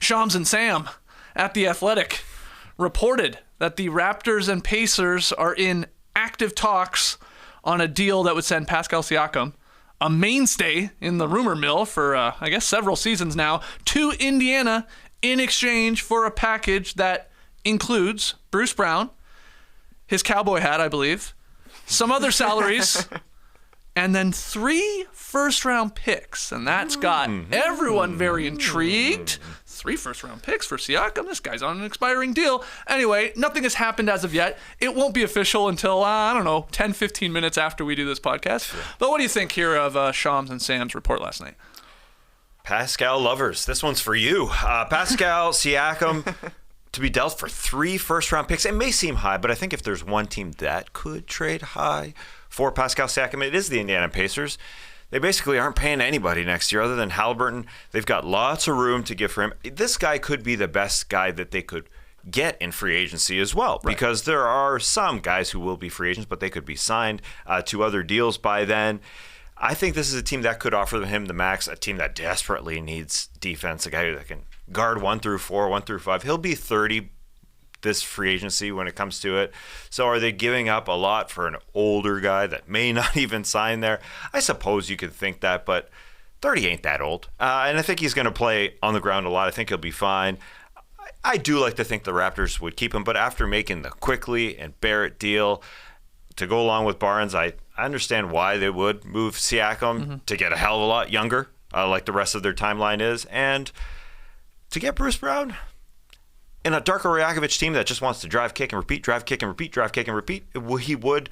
Shams and Sam at The Athletic reported that the Raptors and Pacers are in active talks on a deal that would send Pascal Siakam, a mainstay in the rumor mill for, I guess, several seasons now, to Indiana in exchange for a package that includes Bruce Brown, his cowboy hat, I believe, some other salaries, and then 3 first-round picks. And that's got everyone very intrigued. 3 first-round picks for Siakam. This guy's on an expiring deal. Anyway, nothing has happened as of yet. It won't be official until, 10, 15 minutes after we do this podcast. Sure. But what do you think here of Shams and Sam's report last night? Pascal lovers, this one's for you. Pascal Siakam to be dealt for 3 first-round picks. It may seem high, but I think if there's one team that could trade high for Pascal Siakam, it is the Indiana Pacers. They basically aren't paying anybody next year other than Halliburton. They've got lots of room to give for him. This guy could be the best guy that they could get in free agency as well, because there are some guys who will be free agents, but they could be signed to other deals by then. I think this is a team that could offer him the max, a team that desperately needs defense, a guy that can guard 1 through 4, 1 through 5. He'll be 30 this free agency when it comes to it. So are they giving up a lot for an older guy that may not even sign there? I suppose you could think that, but 30 ain't that old. And I think he's going to play on the ground a lot. I think he'll be fine. I do like to think the Raptors would keep him, but after making the Quickly and Barrett deal to go along with Barnes, I understand why they would move Siakam to get a hell of a lot younger, like the rest of their timeline is, and to get Bruce Brown in a Darko Rajakovic team that just wants to drive, kick, and repeat, drive, kick, and repeat, drive, kick, and repeat, he would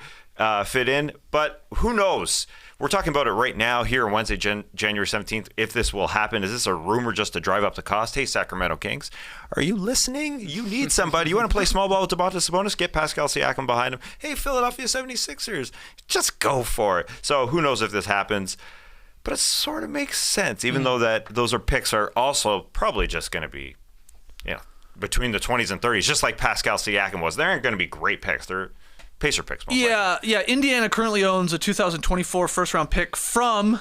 fit in. But who knows? We're talking about it right now here on Wednesday, January 17th. If this will happen, is this a rumor just to drive up the cost? Hey, Sacramento Kings, are you listening? You need somebody. You want to play small ball with Domantas Sabonis? Get Pascal Siakam behind him. Hey, Philadelphia 76ers, just go for it. So who knows if this happens? But it sort of makes sense, even though that those picks are also probably just going to be, between the 20s and 30s, just like Pascal Siakam was. They aren't going to be great picks. They're Pacer picks. Most likely. Yeah. Indiana currently owns a 2024 first-round pick from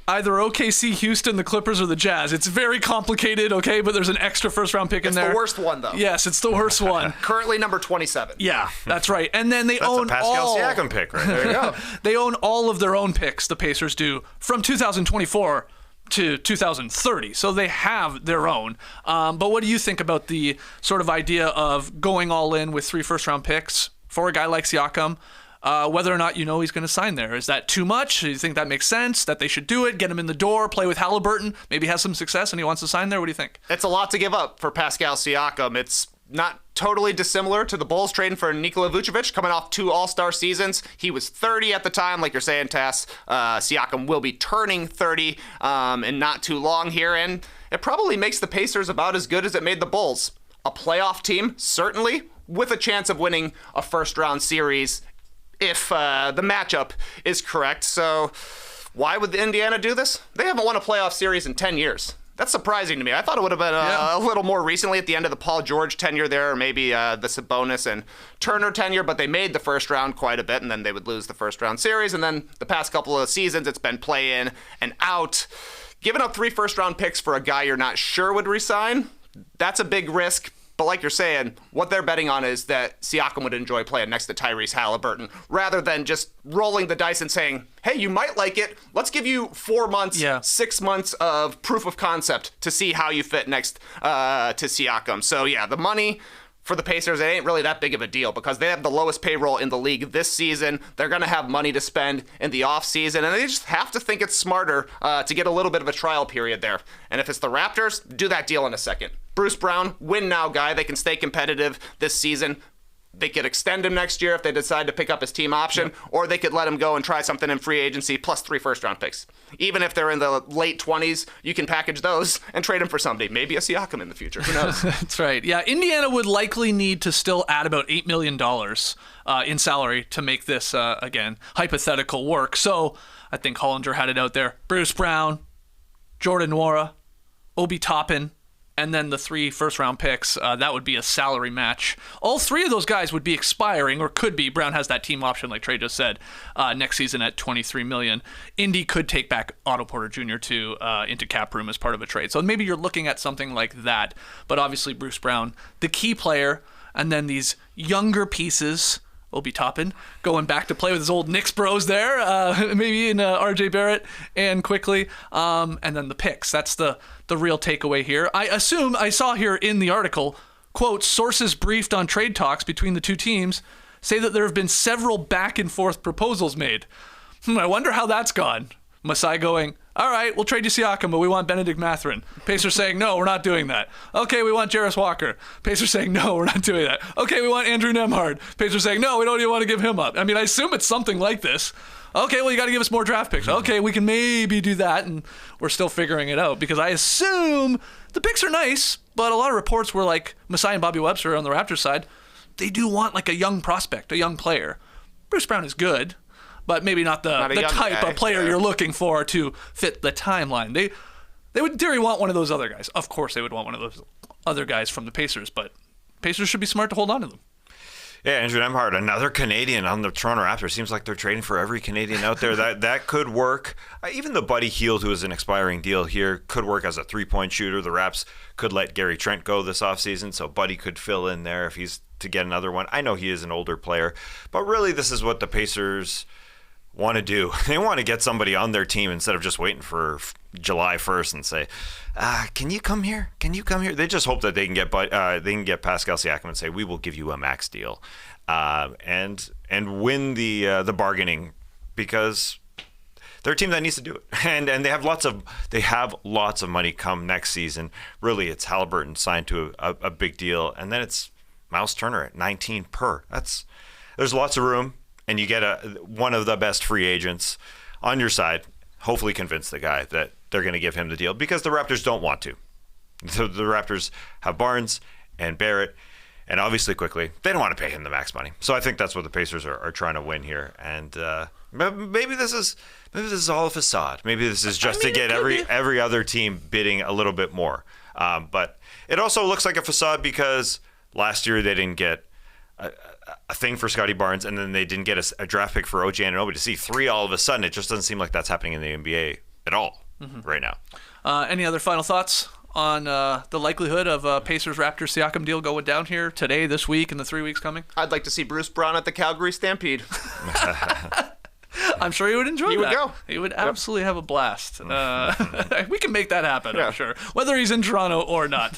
either OKC, Houston, the Clippers, or the Jazz. It's very complicated, okay, but there's an extra first-round pick in there. It's the worst one, though. Yes, it's the worst one. Currently number 27. Yeah, that's right. And then they That's own a Pascal Siakam pick right there. You go. They own all of their own picks, the Pacers do, from 2024 to 2030. So they have their own. But what do you think about the sort of idea of going all in with 3 first-round picks for a guy like Siakam, whether or not he's going to sign there? Is that too much? Do you think that makes sense, that they should do it, get him in the door, play with Halliburton, maybe has some success and he wants to sign there? What do you think? It's a lot to give up for Pascal Siakam. It's not totally dissimilar to the Bulls trading for Nikola Vucevic, coming off 2 All-Star seasons. He was 30 at the time, like you're saying, Tass. Siakam will be turning 30 in not too long here, and it probably makes the Pacers about as good as it made the Bulls. A playoff team, certainly, with a chance of winning a first-round series if the matchup is correct. So why would Indiana do this? They haven't won a playoff series in 10 years. That's surprising to me. I thought it would have been a little more recently at the end of the Paul George tenure there, or maybe the Sabonis and Turner tenure, but they made the first round quite a bit, and then they would lose the first round series. And then the past couple of seasons, it's been play in and out. Giving up 3 first-round picks for a guy you're not sure would resign, that's a big risk. But like you're saying, what they're betting on is that Siakam would enjoy playing next to Tyrese Halliburton, rather than just rolling the dice and saying, hey, you might like it. Let's give you 4 months, 6 months of proof of concept to see how you fit next to Siakam. So, yeah, the money for the Pacers, it ain't really that big of a deal because they have the lowest payroll in the league this season. They're going to have money to spend in the offseason, and they just have to think it's smarter to get a little bit of a trial period there. And if it's the Raptors, do that deal in a second. Bruce Brown, win now guy. They can stay competitive this season. They could extend him next year if they decide to pick up his team option, or they could let him go and try something in free agency plus 3 first-round picks. Even if they're in the late 20s, you can package those and trade them for somebody. Maybe a Siakam in the future. Who knows? That's right. Yeah, Indiana would likely need to still add about $8 million in salary to make this, again, hypothetical work. So I think Hollinger had it out there. Bruce Brown, Jordan Nwora, Obi Toppin, and then the 3 first-round picks, that would be a salary match. All 3 of those guys would be expiring, or could be. Brown has that team option, like Trey just said, next season at $23 million. Indy could take back Otto Porter Jr. Into cap room as part of a trade. So maybe you're looking at something like that. But obviously, Bruce Brown, the key player, and then these younger pieces. Obi Toppin going back to play with his old Knicks bros there, maybe in R.J. Barrett and quickly, and then the picks. That's the real takeaway here. I assume I saw here in the article, quote, sources briefed on trade talks between the 2 teams say that there have been several back and forth proposals made. I wonder how that's gone. Masai going, all right, we'll trade you Siakam, but we want Benedict Mathurin. Pacers saying, no, we're not doing that. Okay, we want Jarris Walker. Pacers saying, no, we're not doing that. Okay, we want Andrew Nembhard. Pacers saying, no, we don't even want to give him up. I mean, I assume it's something like this. Okay, well, you got to give us more draft picks. Okay, we can maybe do that, and we're still figuring it out because I assume the picks are nice, but a lot of reports were like Masai and Bobby Webster on the Raptors side, they do want like a young prospect, a young player. Bruce Brown is good, but maybe not the type of player you're looking for to fit the timeline. They would in theory want one of those other guys. Of course they would want one of those other guys from the Pacers, but Pacers should be smart to hold on to them. Yeah, Andrew Nembhard, another Canadian on the Toronto Raptors. Seems like they're trading for every Canadian out there. That could work. Even the Buddy Hield, who is an expiring deal here, could work as a 3-point shooter. The Raps could let Gary Trent go this offseason, so Buddy could fill in there if he's to get another one. I know he is an older player, but really this is what the Pacers want to do. They want to get somebody on their team instead of just waiting for July 1st and say, can you come here? Can you come here? They just hope that they can get Pascal Siakam and say, we will give you a max deal, and win the bargaining, because they're a team that needs to do it, and they have lots of money come next season. Really, it's Halliburton signed to a big deal, and then it's Miles Turner at 19 per. There's lots of room. And you get one of the best free agents on your side, hopefully convince the guy that they're going to give him the deal, because the Raptors don't want to. So the Raptors have Barnes and Barrett, and obviously quickly, they don't want to pay him the max money. So I think that's what the Pacers are trying to win here. And maybe this is all a facade. Maybe this is just to get every other team bidding a little bit more. But it also looks like a facade because last year they didn't get a thing for Scotty Barnes, and then they didn't get a draft pick for OG Anunoby. To see 3 all of a sudden, it just doesn't seem like that's happening in the NBA at all right now. Any other final thoughts on the likelihood of a Pacers-Raptors Siakam deal going down here today, this week, and the 3 weeks coming? I'd like to see Bruce Brown at the Calgary Stampede. I'm sure he would enjoy that. He would go. He would absolutely have a blast. We can make that happen, I'm sure, whether he's in Toronto or not.